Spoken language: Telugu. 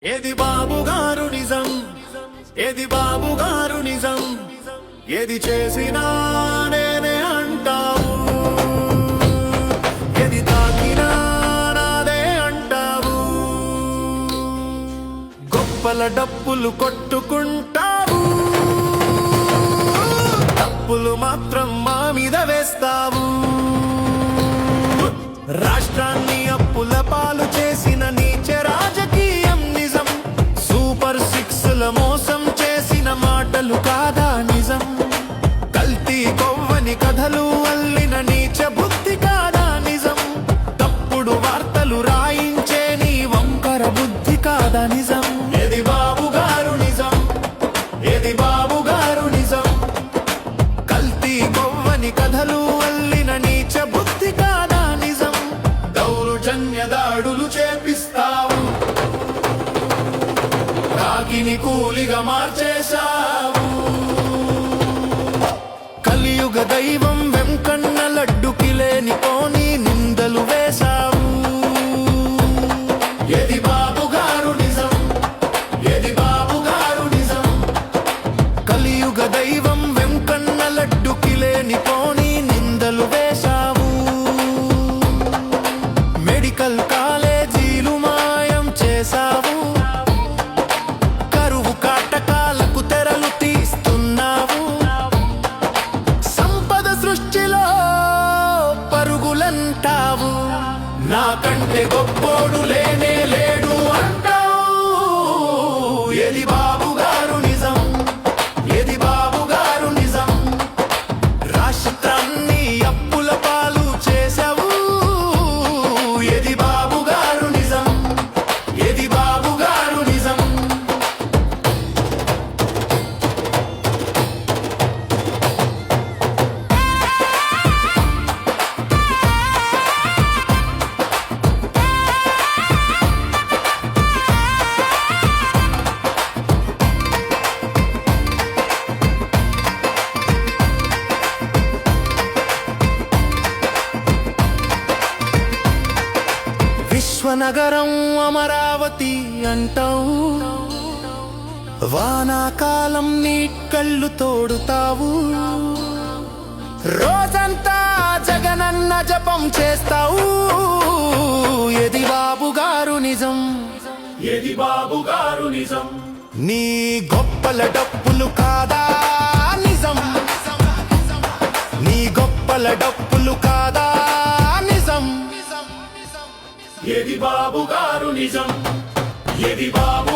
ఏది బాబు గారు నిజం, ఏది బాబు గారు నిజం, ఏది చేసినా నేనే అంటావు, ఏది తాకినా నాదే అంటావు. గొప్పల డప్పులు కొట్టుకుంటావు, తప్పులు మాత్రం మా మీద వేస్తావు. రాష్ట్రాన్ని అప్పుల పాలు చేసిన నీచ రాజకీయం నిజం, సూపర్ సిక్స్ల మోసం చేసిన మాటలు కాదా నిజం, కల్తీ కొవ్వని కథలు అల్లిన నీచ బుద్ధి కాదా నిజం, తప్పుడు వార్తలు రాయించే నీ వంకర బుద్ధి కాదా నిజం. ఏది బాబు గారు నిజం, ఏది బాబు గారు నిజం, కల్తీ కొవ్వని కథలు అల్లిన నీచ బుద్ధి కాదా నిజం, దౌర్జన్య దాడులు చేపిస్తావు, కాకిని కూలిగా మార్చేశావు. కలియుగ దైవం వెంకన్న లడ్డుకి లేని పోని నిందలు వేశావు. ఏది బాబు గారు నిజం, ఏది బాబు గారు నిజం, కలియుగ దైవం వెంకన్న లడ్డుకి లేని పోని నిందలు వేశావు. మెడికల్ కాలేజీలు మాయం చేశావు, కరువు కాటకాలకు తెరలు తీస్తున్నావు. సంపద సృష్టిలో పరుగులంటావు, నాకంటే గొప్పోడు లేనే లేడు అంటావు. ఏది బాబు గారు నిజం, ఏది బాబు గారు నిజం, రాష్ట్రాన్ని అప్పుల పాలు చేశావు. ఏది బాబు గారు నిజం, ఏది బాబు గారు నిజం. విశ్వనగరం అమరావతి అంటావు, వానాకాలం నీ కళ్ళు తోడుతావు. రోజంతా జగనన్న జపం చేస్తావు. ఏది బాబు గారు నిజం, ఏది బాబు గారు నిజం, నీ గొప్పల డప్పులు కాదా నిజం, నీ గొప్పల డప్పులు కాదా నిజం. ఏది బాబు గారు నిజం, ఏది బాబు